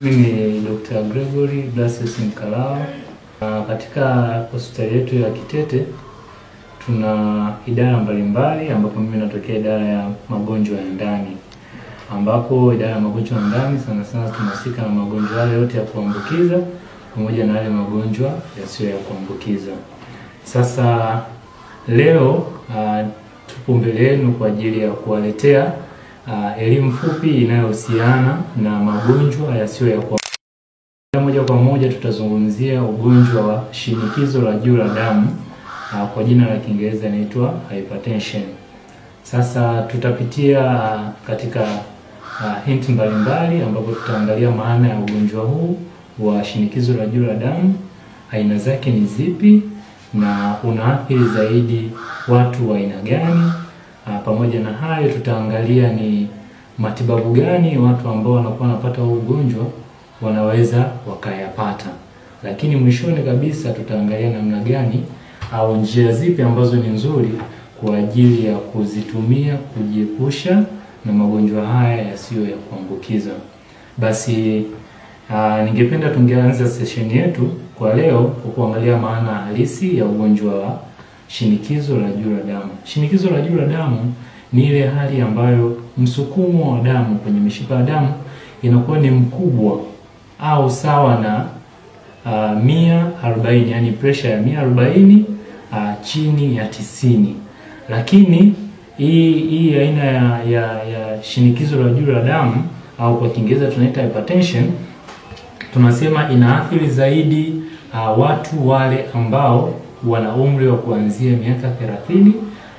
Mimi ni Dr. Gregory Blasius Mkalao. Katika hospitali yetu ya Kitete tuna idara mbalimbali ambapo mimi natokea idara ya magonjwa ya ndani. Ambapo idara ya magonjwa ya ndani sana sana tunahusika na magonjwa yale yote ya kuambukiza pamoja na yale magonjwa yasiyo ya kuambukiza. Sasa leo tupo mbele yenu kwa ajili ya kuwaletea elimu fupi inayohusiana na magonjwa yasiyo ya kuambukiza. Moja kwa moja tutazungumzia ugonjwa wa shinikizo la juu la damu, kwa jina la Kiingereza inaitwa hypertension. Sasa tutapitia katika hint mbalimbali ambapo tutaangalia maana ya ugonjwa huu wa shinikizo la juu la damu, aina zake ni zipi na unaathiri zaidi watu wa aina gani. Pamoja na hayo tutaangalia ni matibabu gani watu ambao wanakuwa wanapata huu ugonjwa wanaweza wakayapata. Lakini mwishoni kabisa tutaangalia namna gani au njia zipi ambazo ni nzuri kwa ajili ya kuzitumia kujiepusha na magonjwa haya yasiyo ya kuambukiza. Basi ningependa tungeanza session yetu kwa leo kwa kuangalia maana halisi ya ugonjwa wa shinikizo la juu la damu. Shinikizo la juu la damu ni ile hali ambayo msukumo wa damu kwenye mishipa ya damu inakuwa ni mkubwa au sawa na 140, yani pressure ya 140 chini ya 90. Lakini hii aina ya shinikizo la juu la damu au kwa Kiingereza tunaita hypertension, tunasema inaathiri zaidi watu wale ambao wana umri wa kuanzia miaka 30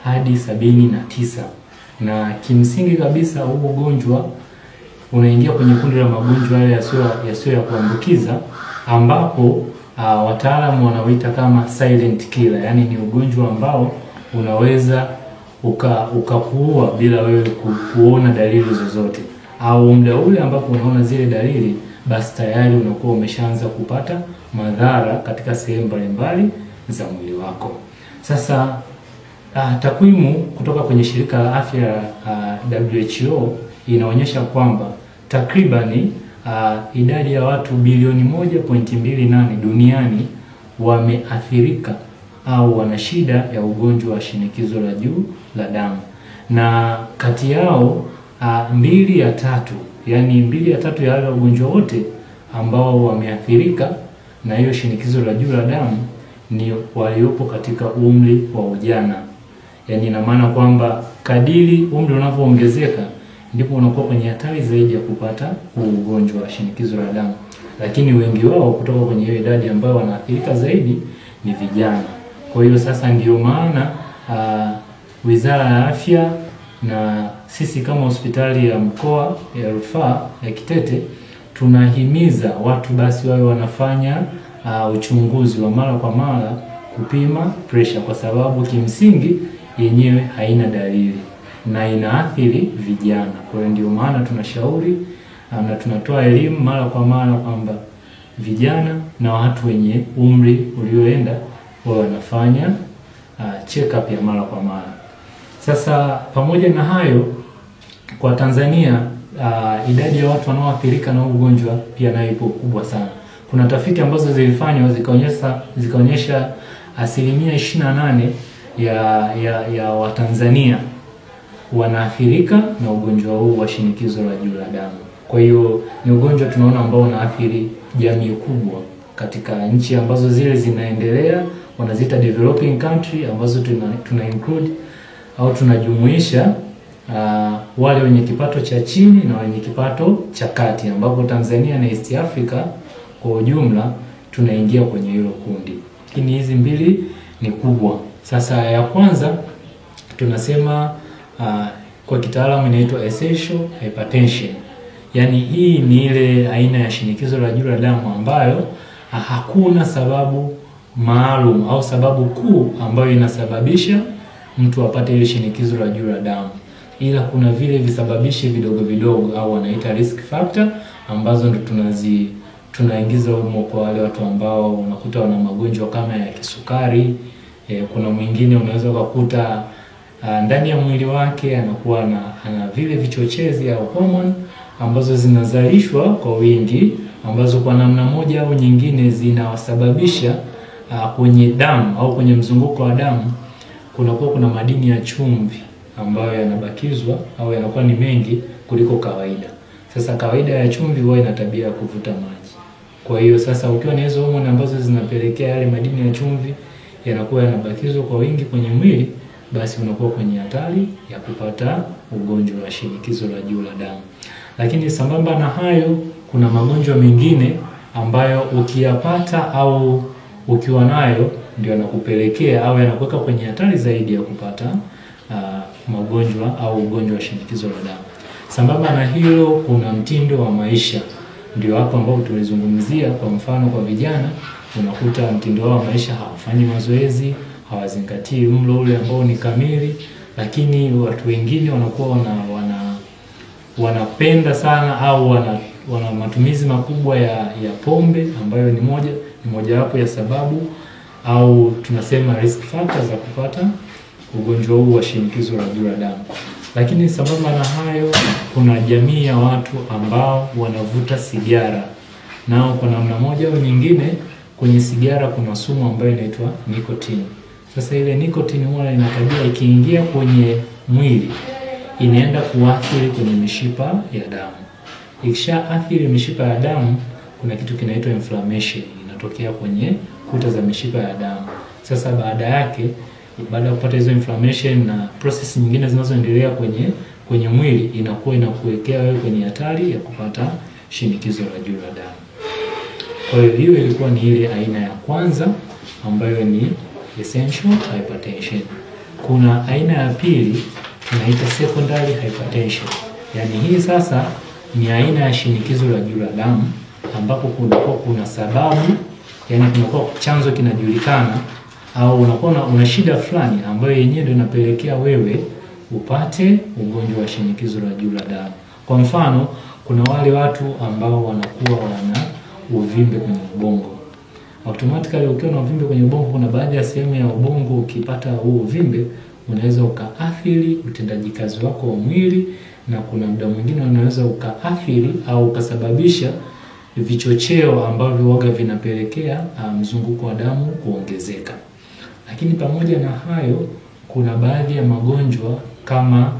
hadi 79. Na kimsingi kabisa huu ugonjwa unaingia kwenye kundi la magonjwa yale yasiyo ya kuambukiza ambapo wataalamu wanauita kama silent killer, yani ni ugonjwa ambao unaweza ukakuua bila wewe kuona dalili zozote, au muda ule ambapo unaona zile dalili basi tayari unakuwa umeshaanza kupata madhara katika sehemu mbalimbali za mwili wako. Sasa takwimu kutoka kwenye shirika la afya WHO inaonyesha kwamba takribani idadi ya watu bilioni 1.28 duniani wameathirika au wana shida ya ugonjwa wa shinikizo la juu la damu, na kati yao 2 ya 3, yani 2 ya 3 ya wale wagonjwa wote ambao wameathirika na hiyo shinikizo la juu la damu ni waliopo katika umri wa ujana. Yani ina maana kwamba kadiri umri unavyoongezeka ndipo unakuwa kwenye hatari zaidi ya kupata ugonjwa wa shinikizo la damu. Lakini wengi wao kutoka kwenye hiyo idadi ambao wanaathirika zaidi ni vijana. Kwa hiyo sasa ndio maana Wizara ya Afya na sisi kama hospitali ya mkoa ya rufaa ya Kitete tunahimiza watu basi wawe wanafanya uchunguzi wa mara kwa mara kupima pressure, kwa sababu kimsingi yenyewe haina dalili na inaathiri vijana. Kwa hiyo ndio maana tunashauri na tunatoa elimu mara kwa mara kwamba vijana na watu wenye umri ulioenda wao wanafanya check up ya mara kwa mara. Sasa pamoja na hayo, kwa Tanzania idadi ya watu wanaoathirika na ugonjwa pia nayo ipo kubwa sana. Kuna tafiti ambazo zilifanywa zikaonyesha 28% ya Watanzania wanaathirika na ugonjwa huu wa shinikizo la juu la damu. Kwa hiyo ni ugonjwa tunaona ambao unaathiri jamii kubwa katika nchi ambazo zile zinaendelea, wanaziita developing country, ambazo tuna include au tunajumuisha wale wenye kipato cha chini na wenye kipato cha kati, ambapo Tanzania na East Africa kwa ujumla tunaingia kwenye hilo kundi. Lakini hizi mbili ni kubwa. Sasa ya kwanza tunasema kwa kitaalamu inaitwa essential hypertension. Yani hii ni ile aina ya shinikizo la juu la damu ambayo hakuna sababu maalum au sababu kuu ambayo inasababisha mtu apate ile shinikizo la juu la damu, ila kuna vile visababishi vidogo vidogo au wanaita risk factor ambazo ndo tunaingiza humo kwa wale watu ambao unakuta wana magonjwa kama ya kisukari. Kuna mwingine unaweza kukuta ndani ya mwili wake anakuwa ana vile vichochezi au hormone ambazo zinazalishwa kwa wingi ambazo kwa namna moja au nyingine zinawasababisha kwenye damu au kwenye mzunguko wa damu kuna madini ya chumvi ambayo yanabakizwa au yanakuwa ni mengi kuliko kawaida. Sasa kawaida ya chumvi huwa ina tabia ya kuvuta maji. Kwa hiyo sasa ukiwa na hizo homoni ambazo zinapelekea yale madini ya chumvi yanakuwa yanabakizwa kwa wingi kwenye mwili, basi unakuwa kwenye hatari ya kupata ugonjwa wa shinikizo la juu la damu. Lakini sambamba na hayo, kuna magonjwa mengine ambayo ukiyapata au ukiwa nayo ndio yanakupelekea au yanakuweka kwenye hatari zaidi ya kupata magonjwa au ugonjwa wa shinikizo la damu. Sambamba na hilo, kuna mtindo wa maisha. Ndio hapo ambao tulizungumzia. Kwa mfano, kwa vijana unakuta mtindo wao wa maisha, hawafanyi mazoezi, hawazingatii mlo ule ambao ni kamili. Lakini watu wengine wanakuwa wanapenda sana au wana matumizi makubwa ya pombe, ambayo ni mojawapo ya sababu au tunasema risk factors za kupata ugonjwa huu wa shinikizo la juu la damu. Lakini sambamba na hayo, kuna jamii ya watu ambao wanavuta sigara. Nao kwa namna moja au nyingine, kwenye sigara kuna sumu ambayo inaitwa nicotine. Sasa ile nicotine huwa ina tabia, ikiingia kwenye mwili inaenda kuathiri kwenye mishipa ya damu. Ikishaathiri mishipa ya damu, kuna kitu kinaitwa inflammation inatokea kwenye kuta za mishipa ya damu. Sasa baada ya kupata hizo inflammation na process nyingine zinazoendelea kwenye mwili, inakuwekea wewe kwenye hatari ya kupata shinikizo la juu la damu. Kwa hiyo ilikuwa ni ile aina ya kwanza ambayo ni essential hypertension. Kuna aina ya pili tunaita secondary hypertension. Yaani hii sasa ni aina ya shinikizo la juu la damu ambapo kuna sababu, yani kunakuwa chanzo kinajulikana, au unakuwa una shida fulani ambayo yenyewe ndio inapelekea wewe upate ugonjwa wa shinikizo la juu la damu. Kwa mfano, kuna wale watu ambao wanakuwa wana uvimbe kwenye ubongo. Automatically ukiwa na uvimbe kwenye ubongo, kuna baadhi ya sehemu ya ubongo ukipata huo uvimbe unaweza ukaathiri utendaji kazi wako wa mwili, na kuna muda mwingine unaweza ukaathiri au ukasababisha vichocheo ambavyo waga vinapelekea mzunguko wa damu kuongezeka. Lakini pamoja na hayo, kuna baadhi ya magonjwa kama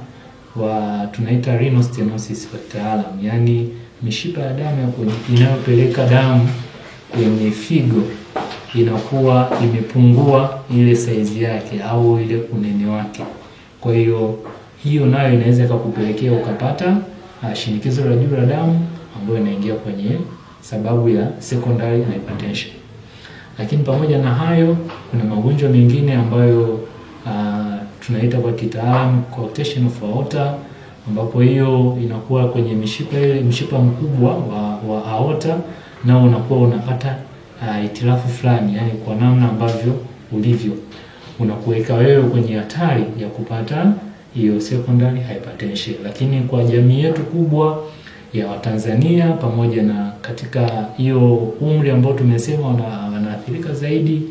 tunaita renal stenosis kwa kitaalamu, yani mishipa ya damu inayopeleka damu kwenye figo inakuwa imepungua ile size yake au ile unene wake. Kwa hiyo nayo inaweza kukupelekea ukapata shinikizo la juu la damu ambayo inaingia kwenye sababu ya secondary hypertension. Lakini pamoja na hayo, kuna magonjwa mengine ambayo tunaita kwa kitaalamu coarctation of aorta, ambapo hiyo inakuwa kwenye mshipa mkubwa wa aorta, na unakuwa unapata itilafu fulani, yani kwa namna ambavyo ulivyo unakuweka wewe kwenye hatari ya kupata hiyo secondary hypertension. Lakini kwa jamii yetu kubwa ya Watanzania, pamoja na katika hiyo umri ambao tumesema wanaathirika zaidi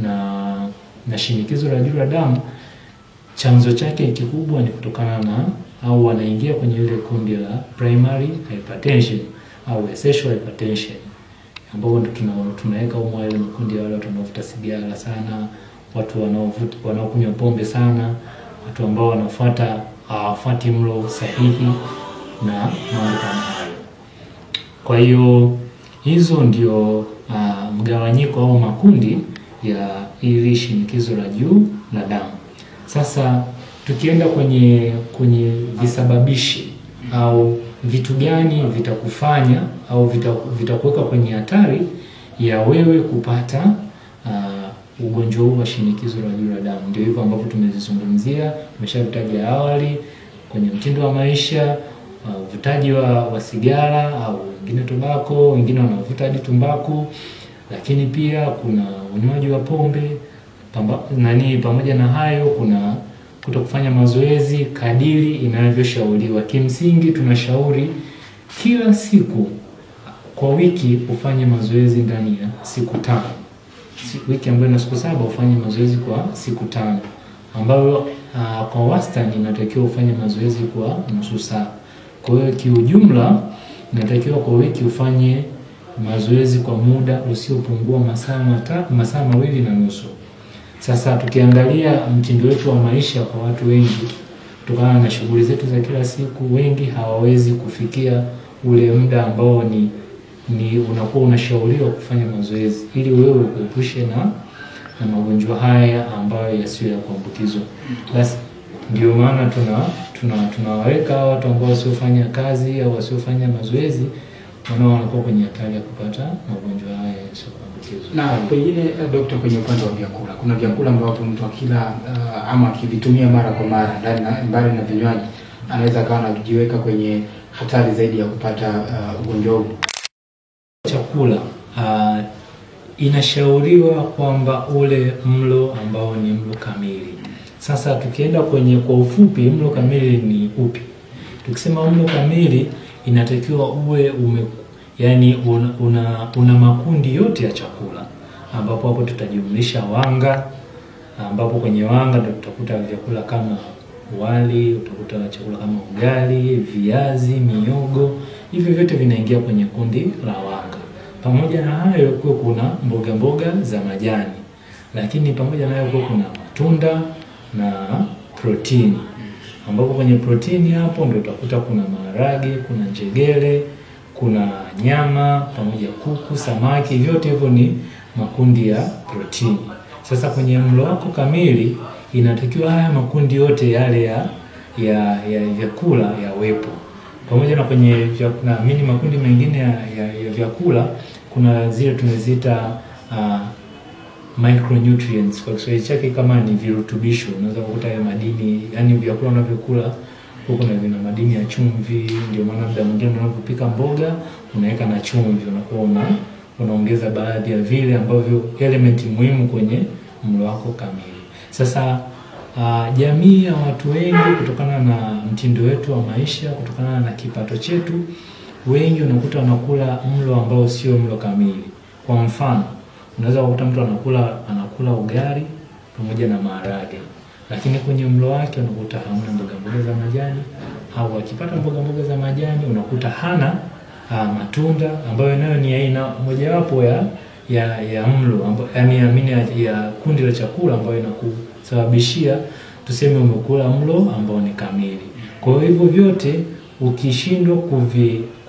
na shinikizo la juu la damu, chanzo chake kikubwa ni kutokana na au wanaingia kwenye ile kundi la primary hypertension au essential hypertension, ambao tunaweka humo ile kundi ya wale watu wanaovuta sigara sana, watu wanaokunywa pombe sana, watu ambao hawafuati mlo sahihi na mambo kama hayo. Kwa hiyo hizo ndio mgawanyiko au makundi ya ili shinikizo la juu la damu. Sasa tukienda kwenye visababishi au vitu gani vitakufanya au vitakuweka kwenye hatari ya wewe kupata ugonjwa huu wa shinikizo la juu la damu, ndio hivyo ambavyo tumezizungumzia, tumeshavitaja awali. Kwenye mtindo wa maisha, uvutaji wa sigara au wengine tobako, wengine wanavuta hadi tumbaku, lakini pia kuna unywaji wa pombe. Pamoja na hayo, kuna kutokufanya mazoezi kadiri inavyoshauriwa. Kimsingi tunashauri kila siku kwa wiki ufanye mazoezi ndani ya siku 5. Wiki ambayo ina siku 7 ufanye mazoezi kwa siku 5, ambayo kwa wastani inatakiwa ufanye mazoezi kwa nusu saa. Kwa hiyo kiujumla inatakiwa kwa wiki ufanye mazoezi kwa muda usiopungua masaa 2.5. Sasa tukiangalia mtindo wetu wa maisha kwa watu wengi, kutokana na shughuli zetu za kila siku, wengi hawawezi kufikia ule muda ambao ni unakuwa unashauriwa kufanya mazoezi ili wewe kuepushe na magonjwa haya ambayo yasiyo ya kuambukizwa. Basi ndio maana tunawaweka watu ambao wasiofanya kazi au wasiofanya mazoezi wanakuwa kwenye hatari ya kupata magonjwa haya yasiyo kuambukizwa. Na pengine daktari, kwenye upande wa vyakula, kuna vyakula ambavyo mtu akila ama akivitumia mara kwa mara mbali na vinywaji anaweza kawa anajiweka kwenye hatari zaidi ya kupata ugonjwa huu. Chakula inashauriwa kwamba ule mlo ambao ni mlo kamili. Sasa tukienda kwa ufupi, mlo kamili ni upi? Tukisema mlo kamili, inatakiwa uwe una makundi yote ya chakula, ambapo hapo tutajumlisha wanga, ambapo kwenye wanga tutakuta vyakula kama wali, utakuta chakula kama ugali, viazi, mihogo. Hivi vyote vinaingia kwenye kundi la wanga. Pamoja na hayo kuna mboga za majani. Lakini pamoja na hayo kuna matunda na protini. Ambapo kwenye protini hapo ndio utakuta kuna maharage, kuna njegere, kuna nyama, pamoja kuku, samaki, vyote hivyo ni makundi ya protini. Sasa kwenye mlo wako kamili inatakiwa haya makundi yote yale ya vyakula yawepo. Pamoja na kwenye makundi mengine ya vyakula kuna zile tunaziita micronutrients, kwa Kiswahili chake kama ni virutubisho. Unaweza kukuta ya madini, yani vyakula unavyokula huko na vina madini ya chumvi. Ndio maana muda mwingine unapopika mboga unaweka na chumvi, unakuwa unaongeza baadhi ya vile ambavyo elementi muhimu kwenye mlo wako kamili. Sasa jamii ya watu wengi, kutokana na mtindo wetu wa maisha, kutokana na kipato chetu, wengi unakuta wanakula mlo ambao sio mlo kamili. Kwa mfano, unaweza kukuta mtu anakula ugali pamoja na maharage, lakini kwenye mlo wake unakuta hamna mboga za majani, au akipata mboga za majani unakuta hana matunda, ambayo nayo ni aina mojawapo ya mlo, ya kundi la chakula ambayo inakusababishia tuseme umekula mlo ambao ni kamili. Kwa hivyo vyote ukishindwa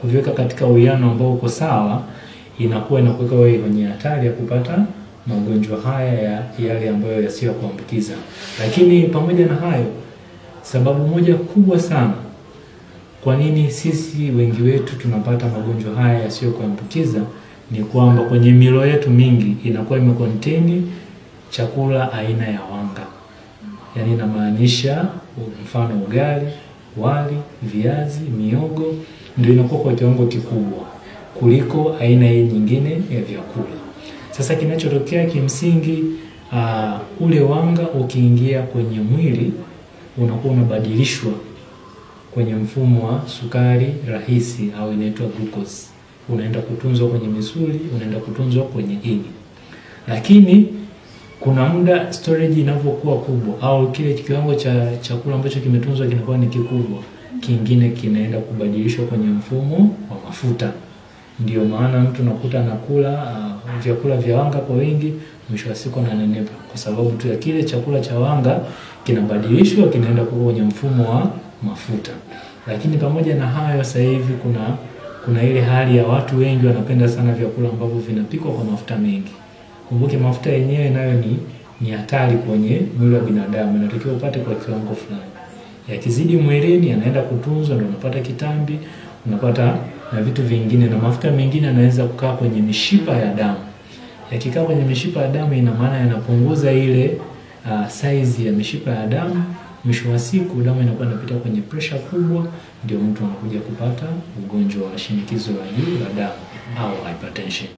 kuviweka katika uwiano ambao uko sawa, inakuweka wewe kwenye hatari ya kupata magonjwa haya yale ambayo yasiyo kuambukiza. Lakini pamoja na hayo, sababu moja kubwa sana kwa nini sisi wengi wetu tunapata magonjwa haya yasiyo kuambukiza ni kwamba kwenye milo yetu mingi inakuwa imecontain chakula aina ya wanga. Yaani inamaanisha mfano ugali, wali, viazi, mihogo ndio inakuwa kwa kiwango kikubwa kuliko aina hii nyingine ya vyakula. Sasa kinachotokea kimsingi, ule wanga ukiingia kwenye mwili unakuwa unabadilishwa kwenye mfumo wa sukari rahisi au inaitwa glucose. Unaenda kutunzwa kwenye misuli, unaenda kutunzwa kwenye ini. Lakini kuna muda storage inapokuwa kubwa au kile kiwango cha chakula ambacho kimetunzwa kinakuwa ni kikubwa, kingine kinaenda kubadilishwa kwenye mfumo wa mafuta. Ndio maana mtu nakuta anakula vyakula vya wanga kwa wingi, mwisho wa siku ananenepa kwa sababu tu ya kile chakula cha wanga kinabadilishwa kinaenda kwenye mfumo wa mafuta. Lakini pamoja na hayo, sasa hivi kuna ile hali ya watu wengi wanapenda sana vyakula ambavyo vinapikwa kwa mafuta mengi. Kumbuke mafuta yenyewe nayo ni hatari kwenye mwili wa binadamu, inatakiwa upate kwa kiwango fulani. Yakizidi mwilini yanaenda kutunzwa, ndio unapata kitambi, unapata na vitu vingine, na mafuta mengine yanaweza kukaa kwenye mishipa ya damu. Yakikaa kwenye mishipa ya damu, ina maana yanapunguza ile size ya mishipa ya damu. Mwisho wa siku damu inakuwa inapita kwenye pressure kubwa, ndio mtu anakuja kupata ugonjwa wa shinikizo la juu la damu au hypertension.